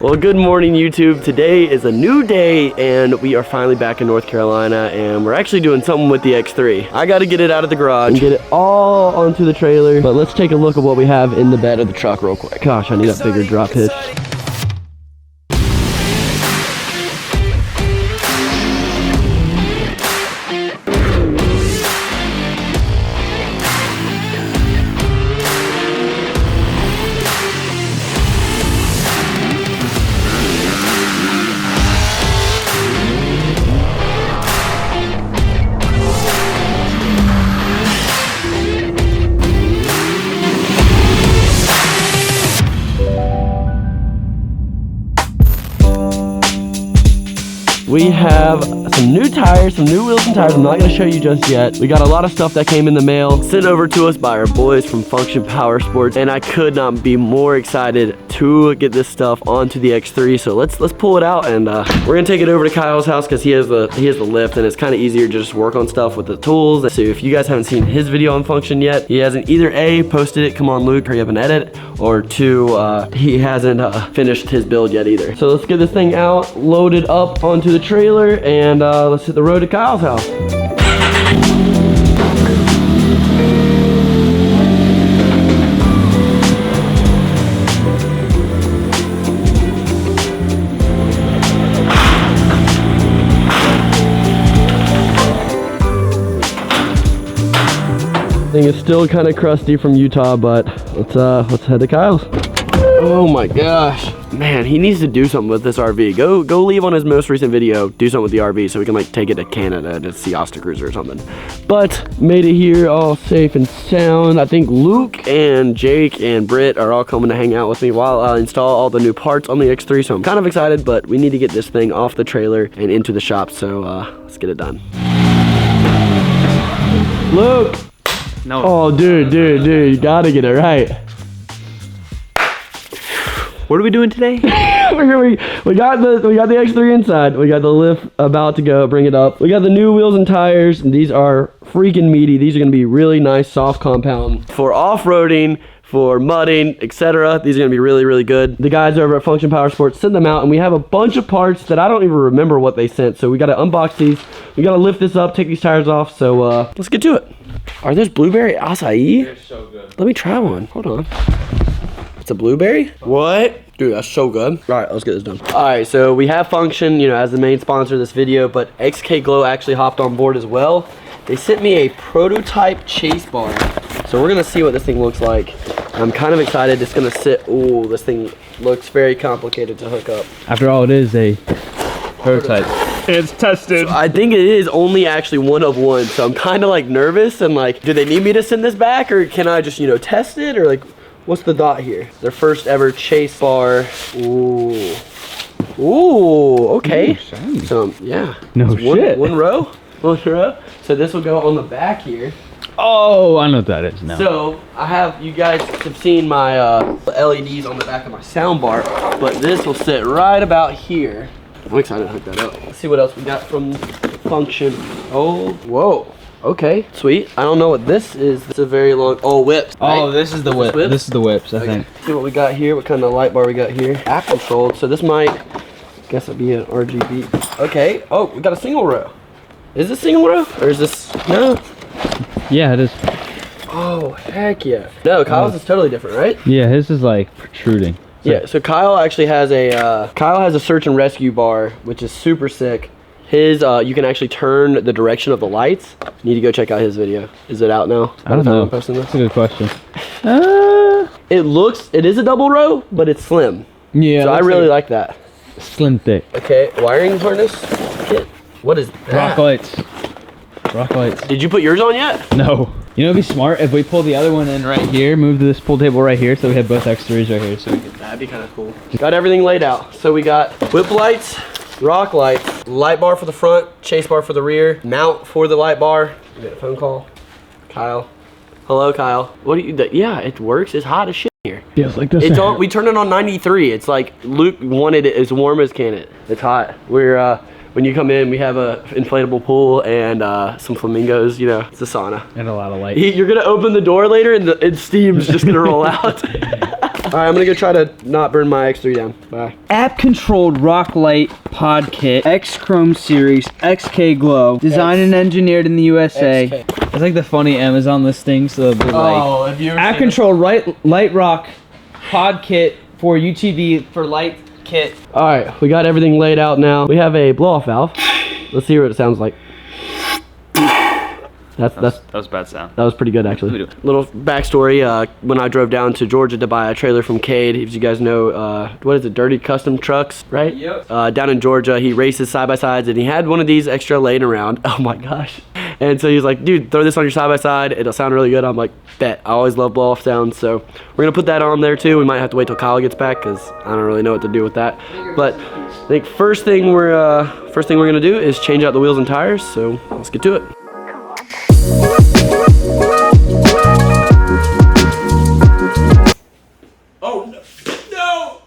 Well, good morning, YouTube. Today is a new day, and we are finally back in North Carolina, and we're actually doing something with the X3. I got to get it out of the garage and get it all onto the trailer, but let's take a look at what we have in the bed of the truck real quick. Gosh, I need a bigger drop hitch. We have some new tires, some new wheels and tires. I'm not going to show you just yet. We got a lot of stuff that came in the mail, sent over to us by our boys from Function Powersports, and I could not be more excited to get this stuff onto the X3. So let's pull it out, and we're gonna take it over to Kyle's house because he has the lift, and it's kind of easier to just work on stuff with the tools. So if you guys haven't seen his video on Function yet, he hasn't either A, posted it, come on Luke, hurry up and edit, or two, he hasn't finished his build yet either. So let's get this thing out, loaded up onto the trailer, and let's hit the road to Kyle's house. Thing is still kind of crusty from Utah, but let's head to Kyle's. Oh my gosh, man, he needs to do something with this RV. Go leave on his most recent video, do something with the RV so we can like take it to Canada to see Osta Cruiser or something. But made it here all safe and sound. I think Luke and Jake and Britt are all coming to hang out with me while I install all the new parts on the X3. So I'm kind of excited, but we need to get this thing off the trailer and into the shop. So let's get it done. Luke. No. Oh, dude, you gotta get it right. What are we doing today? we got the X3 inside. We got the lift about to go, bring it up. We got the new wheels and tires, and these are freaking meaty. These are gonna be really nice, soft compound for off-roading, for mudding, etc. These are gonna be really, really good. The guys over at Function Powersports sent them out, and we have a bunch of parts that I don't even remember what they sent. So we gotta unbox these. We gotta lift this up, take these tires off. So let's get to it. Are those blueberry acai? They're so good. Let me try one. Hold on. It's a blueberry? What? Dude, that's so good. All right, let's get this done. All right, so we have Function, as the main sponsor of this video, but XKGlow actually hopped on board as well. They sent me a prototype chase bar. So we're gonna see what this thing looks like. I'm kind of excited. It's gonna sit, ooh, this thing looks very complicated to hook up. After all, it is a prototype. It's tested. So I think it is only actually one of one. So I'm kind of like nervous and like, do they need me to send this back, or can I just, test it, or like, what's the thought here? Their first ever chase bar. Ooh. Ooh, okay. Ooh, so yeah. No shit. One row. So this will go on the back here. Oh, I know what that is now. So you guys have seen my LEDs on the back of my sound bar, but this will sit right about here. I'm excited to hook that up. Let's see what else we got from Function. Oh, whoa. Okay, sweet. I don't know what this is. It's a very long, whips. Oh, right? this is the whip. This is the whips, I think. See what we got here, what kind of light bar we got here. App controlled, so this might, guess it'll be an RGB. Okay, oh, we got a single row. Is this single row, or is this, no? Yeah, it is. Oh, heck yeah. No, Kyle's is totally different, right? Yeah, his is like protruding. Yeah, so Kyle actually has a search and rescue bar, which is super sick. His, you can actually turn the direction of the lights. You need to go check out his video. Is it out now? I don't know. That's a good question. It is a double row, but it's slim. Yeah. So I really like that. Slim thick. Okay, wiring harness kit. What is that? Rock lights. Rock lights. Did you put yours on yet? No. It'd be smart if we pull the other one in right here, move this pool table right here, so we have both X3s right here. So that'd be kind of cool. Got everything laid out. So we got whip lights, rock lights, light bar for the front, chase bar for the rear, mount for the light bar. We got a phone call. Kyle. Hello, Kyle. What do you? Yeah, it works. It's hot as shit here. Feels like this. It's on. We turned it on 93. It's like Luke wanted it as warm as can it. It's hot. We're when you come in, we have a inflatable pool and some flamingos. It's a sauna and a lot of light. You're gonna open the door later, and steam's just gonna roll out. All right, I'm gonna go try to not burn my X3 down. Bye. App-controlled rock light pod kit, X Chrome series, XKGlow, designed and engineered in the USA. XK. It's like the funny Amazon listings. So like, have you ever app-controlled light rock pod kit for UTV for light kit. All right, we got everything laid out now. We have a blow-off valve. Let's see what it sounds like. That was a bad sound. That was pretty good, actually. Little backstory, when I drove down to Georgia to buy a trailer from Cade, as you guys know, what is it, Dirty Custom Trucks, right? Yep. Down in Georgia, he races side-by-sides, and he had one of these extra laying around. Oh my gosh. And so he's like, dude, throw this on your side-by-side. It'll sound really good. I'm like, bet. I always love blow-off sounds, so we're going to put that on there, too. We might have to wait till Kyle gets back, because I don't really know what to do with that. But I think first thing we're going to do is change out the wheels and tires, so let's get to it. Oh, no. No!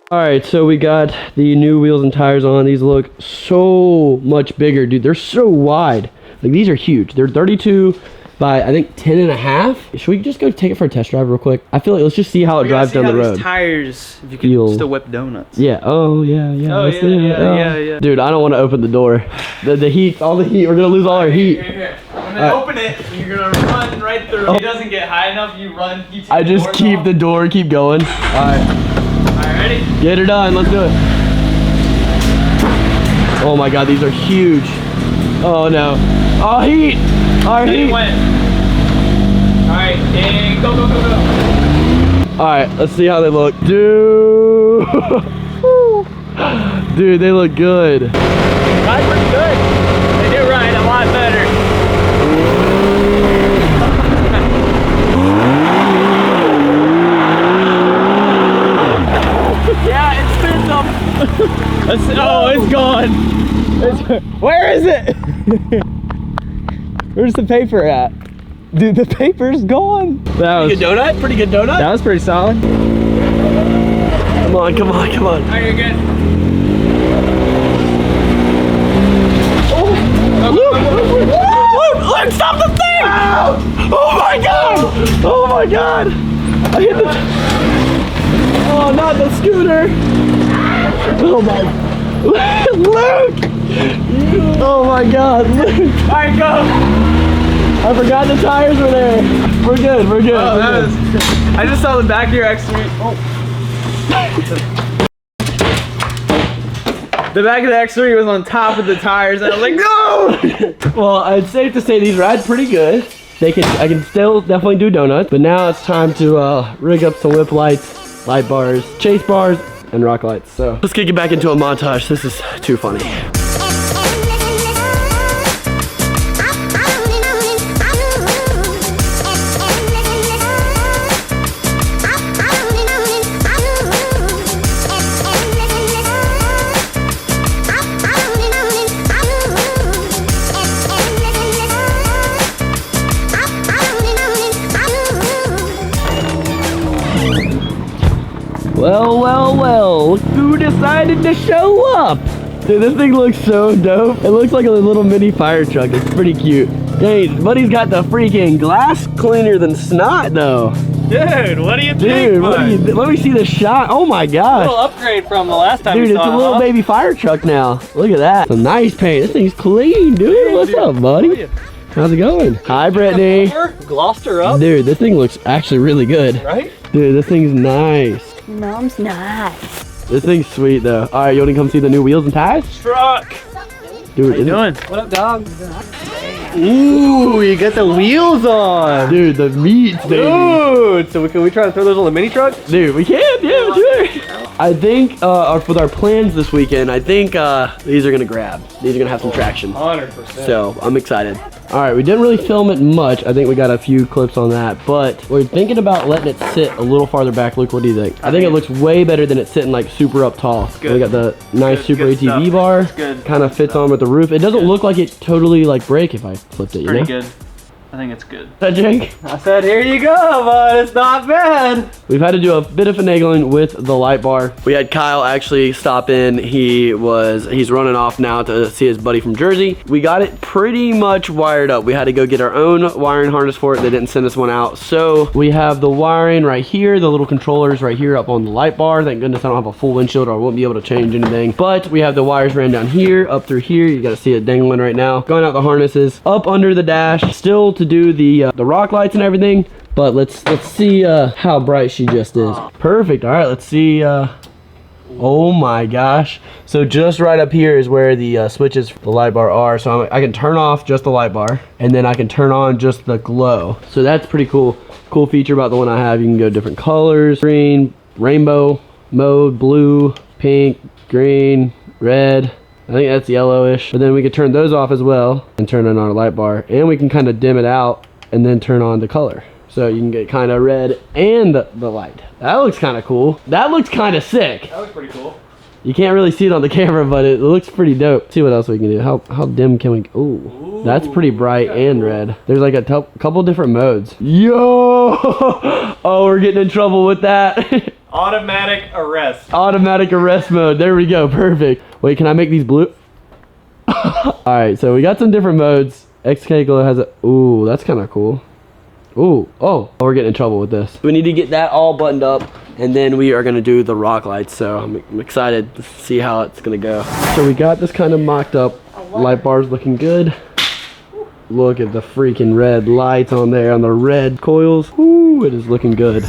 Alright, so we got the new wheels and tires on. These look so much bigger, dude. They're so wide. Like, these are huge. They're 32 by, I think, 10 and a half. Should we just go take it for a test drive real quick? I feel like let's just see how it drives down the road. These tires, if you can still whip donuts. Yeah. Oh, yeah, yeah. Oh, yeah. Dude, I don't want to open the door. The heat, all the heat. We're going to lose all our heat. Here. I'm going to open it, and you're going to run right through. If it doesn't get high enough, you run. I just keep the door and keep going. All right. Ready? Get her done. Let's do it. Oh my God, these are huge. Oh no. Oh, heat. Our heat. All right, and go. All right, let's see how they look. Dude. Dude, they look good. Ride pretty good. They do ride a lot better. Oh, it's gone. Where is it? Where's the paper at? Dude, the paper's gone. Pretty good donut? Pretty good donut? That was pretty solid. Come on. Alright, you're good. Look, stop the thing! Ow! Oh my God! I hit the... Oh, not the scooter! Oh my... Luke! Oh my God, Luke! Alright, go! I forgot the tires were there. We're good. Oh, I just saw the back of your X3. Oh. The back of the X3 was on top of the tires, and I was like, no! Well, it's safe to say these ride pretty good. I can still definitely do donuts, but now it's time to rig up some whip lights, light bars, chase bars, and rock lights. So let's get back into a montage. This is too funny. Well, look who decided to show up. Dude, this thing looks so dope. It looks like a little mini fire truck. It's pretty cute. Hey, buddy's got the freaking glass cleaner than snot though. Dude, what do you think? Dude, let me see the shot. Oh my gosh. A little upgrade from the last time dude, we saw it's a little baby fire truck now. Look at that. Some nice paint. This thing's clean, dude. What's up, buddy? How's it going? Hi, Brittany. Glossed her up. Dude, this thing looks actually really good. Right? Dude, this thing's nice. Mom's nice. This thing's sweet though. All right, you want to come see the new wheels and tires? Truck. Dude, How you doing? What up, dog? Ooh, you got the wheels on. Dude, the meats, baby. Dude, so can we try to throw those on the mini truck? Dude, we can, yeah, sure. I think with our plans this weekend, I think these are gonna grab. These are gonna have some traction. 100%. So I'm excited. All right, we didn't really film it much. I think we got a few clips on that, but we're thinking about letting it sit a little farther back. Luke, what do you think? I think it looks way better than it sitting like super up tall. Good. We got the nice super good ATV stuff. bar. It's good. Kind of fits on with the roof. It doesn't look like it totally like break if I flipped it, you know? Pretty good. I think it's good. Is that Jake? I said, here you go, bud. It's not bad. We've had to do a bit of finagling with the light bar. We had Kyle actually stop in. He's running off now to see his buddy from Jersey. We got it pretty much wired up. We had to go get our own wiring harness for it. They didn't send us one out. So we have the wiring right here, the little controllers right here up on the light bar. Thank goodness I don't have a full windshield or I won't be able to change anything. But we have the wires ran down here, up through here. You gotta see it dangling right now. Going out the harnesses, up under the dash, still to do the rock lights and everything. But let's see how bright she just is. Perfect. All right, let's see. Oh my gosh. So just right up here is where the switches for the light bar are. So I can turn off just the light bar and then I can turn on just the glow. So that's pretty cool. Cool feature about the one I have. You can go different colors, green, rainbow mode, blue, pink, green, red. I think that's yellowish. But then we can turn those off as well and turn on our light bar. And we can kind of dim it out and then turn on the color. So you can get kind of red and the light. That looks kind of cool. That looks kind of sick. That looks pretty cool. You can't really see it on the camera, but it looks pretty dope. See what else we can do. How dim can we? Ooh, that's pretty bright and red. There's like a couple different modes. Yo! Oh, we're getting in trouble with that. Automatic arrest. Automatic arrest mode. There we go. Perfect. Wait, can I make these blue? All right, so we got some different modes. XKGlow has a. Ooh, that's kind of cool. Ooh, oh, we're getting in trouble with this. We need to get that all buttoned up, and then we are gonna do the rock lights. So I'm excited to see how it's gonna go. So we got this kind of mocked up. Light bar's looking good. Look at the freaking red lights on there, on the red coils. Ooh, it is looking good.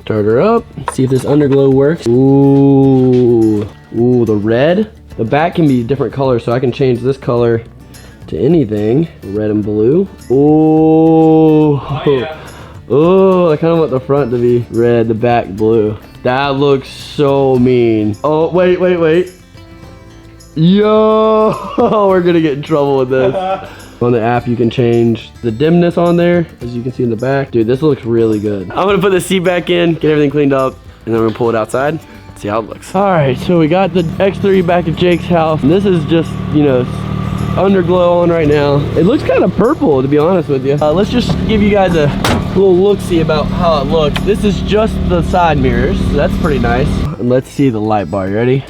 Start her up. See if this underglow works. Ooh, ooh, the red. The back can be different colors, so I can change this color to anything. Red and blue. Ooh. Oh, yeah. Oh, I kind of want the front to be red, the back blue. That looks so mean. Oh, wait. Yo, we're gonna get in trouble with this. On the app, you can change the dimness on there, as you can see in the back. Dude, this looks really good. I'm gonna put the seat back in, get everything cleaned up, and then we're gonna pull it outside, see how it looks. All right, so we got the X3 back at Jake's house. And this is just, you know, underglow on right now. It looks kind of purple, to be honest with you. Let's just give you guys a little look-see about how it looks. This is just the side mirrors, so that's pretty nice. And let's see the light bar. You ready?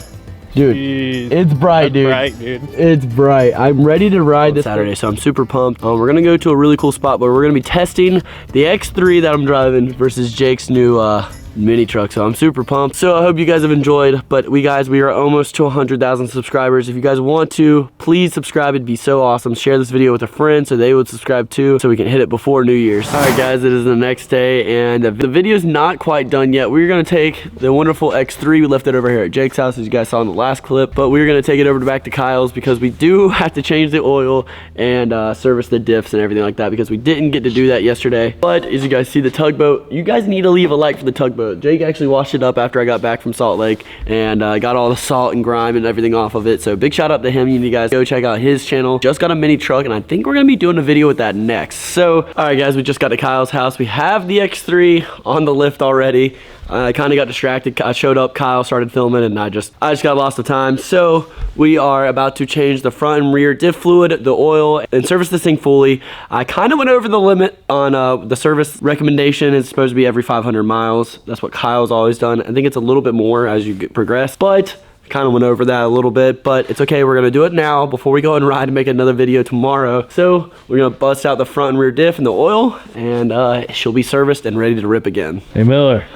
Dude, Jeez, it's bright, dude. Bright, dude. It's bright. I'm ready to ride this Saturday, so I'm super pumped. We're gonna go to a really cool spot where we're gonna be testing the X3 that I'm driving versus Jake's new mini truck. So I'm super pumped. So I hope you guys have enjoyed. But we are almost to 100,000 subscribers. If you guys want to, please subscribe. It'd be so awesome. Share this video with a friend so they would subscribe too, so we can hit it before New Year's. All right, guys, it is the next day, and the video's not quite done yet. We're gonna take the wonderful X3. We left it over here at Jake's house, as you guys saw in the last clip, but we're gonna take it over back to Kyle's because we do have to change the oil and service the diffs and everything like that, because we didn't get to do that yesterday. But as you guys see the tugboat, you guys need to leave a like for the tugboat. Jake actually washed it up after I got back from Salt Lake and got all the salt and grime and everything off of it. So big shout out to him. You need guys go check out his channel. Just got a mini truck, and I think we're gonna be doing a video with that next. So all right, guys, we just got to Kyle's house. We have the X3 on the lift already. I kind of got distracted. I showed up, Kyle started filming, and I just got lost of time. So we are about to change the front and rear diff fluid, the oil, and service this thing fully. I kind of went over the limit on the service recommendation. It's supposed to be every 500 miles. That's what Kyle's always done. I think it's a little bit more as you progress, but I kind of went over that a little bit, but it's okay. We're gonna do it now before we go and ride and make another video tomorrow. So we're gonna bust out the front and rear diff and the oil, and she'll be serviced and ready to rip again. Hey Miller,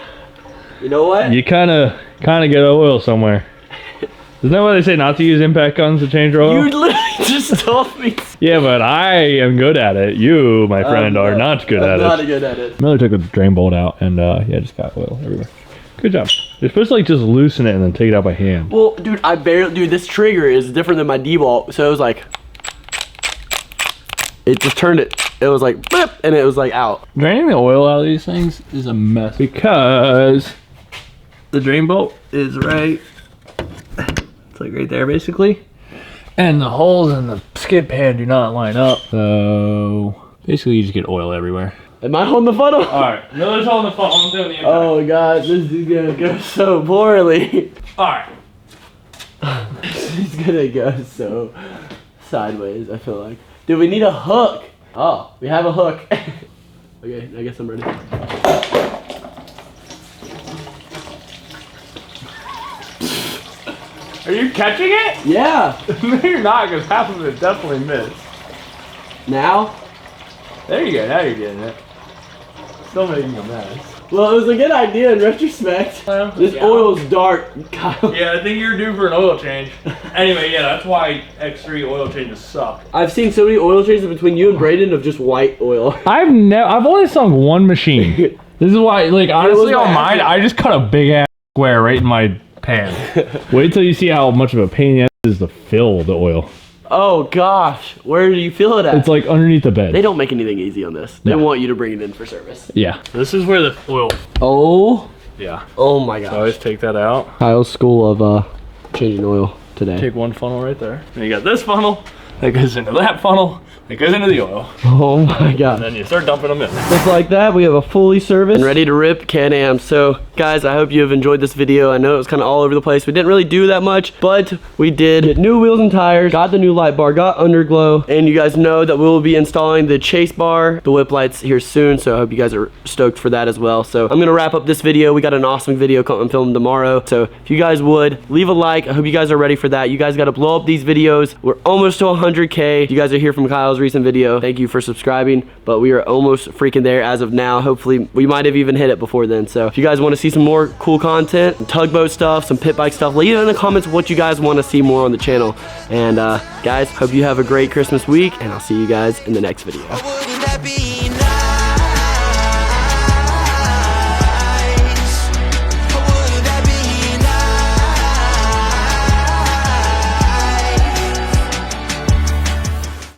You know what? you kind of get oil somewhere. Isn't that why they say not to use impact guns to change oil? You literally just told me. Yeah, but I am good at it. You, my friend, are not good at I'm it. not good at it. Miller took the drain bolt out and yeah, just got oil everywhere. Good job. You're supposed to like just loosen it and then take it out by hand. Well, dude, dude, this trigger is different than my D-bolt. So it was like, it just turned it. It was like, blip, and it was like out. Draining the oil out of these things is a mess because the drain bolt is right. It's like right there basically. And the holes in the skid pan do not line up. So basically you just get oil everywhere. Am I holding the funnel? Alright, Miller's holding the funnel. I'm doing the impact. Oh god, this is gonna go so poorly. Alright. This is gonna go so sideways, I feel like. Dude, we need a hook. Oh, we have a hook. Okay, I guess I'm ready. Are you catching it? Yeah. No, you're not, because half of it definitely missed. Now? There you go, now you're getting it. Still making a mess. Well, it was a good idea in retrospect. This oil's dark, Kyle. Yeah, I think you're due for an oil change. Anyway, yeah, that's why X3 oil changes suck. I've seen so many oil changes between you and Braden of just white oil. I've only sung one machine. This is why, like, honestly, on mine, I just cut a big ass square right in my pan. Wait till you see how much of a pain in the ass it is to fill the oil. Oh gosh, where do you feel it at? It's like underneath the bed. They don't make anything easy on this. They No. want you to bring it in for service. Yeah. This is where the oil. Oh. Yeah. Oh my gosh. So always take that out. Kyle's school of changing oil today. Take one funnel right there. And you got this funnel that goes into that funnel that goes into the oil. Oh my god. And then you start dumping them in. Just like that, we have a fully serviced and ready to rip Can-Am. So guys, I hope you have enjoyed this video. I know it was kind of all over the place. We didn't really do that much, but we did get new wheels and tires, got the new light bar, got underglow, and you guys know that we will be installing the chase bar, the whip lights here soon. So I hope you guys are stoked for that as well. So I'm gonna wrap up this video. We got an awesome video coming filmed tomorrow. So if you guys would leave a like, I hope you guys are ready for that. You guys got to blow up these videos. We're almost to 100K. You guys are here from Kyle's recent video. Thank you for subscribing, but we are almost freaking there as of now. Hopefully we might have even hit it before then. So if you guys want to see some more cool content, some tugboat stuff, some pit bike stuff, leave it in the comments what you guys want to see more on the channel. And guys, hope you have a great Christmas week, and I'll see you guys in the next video.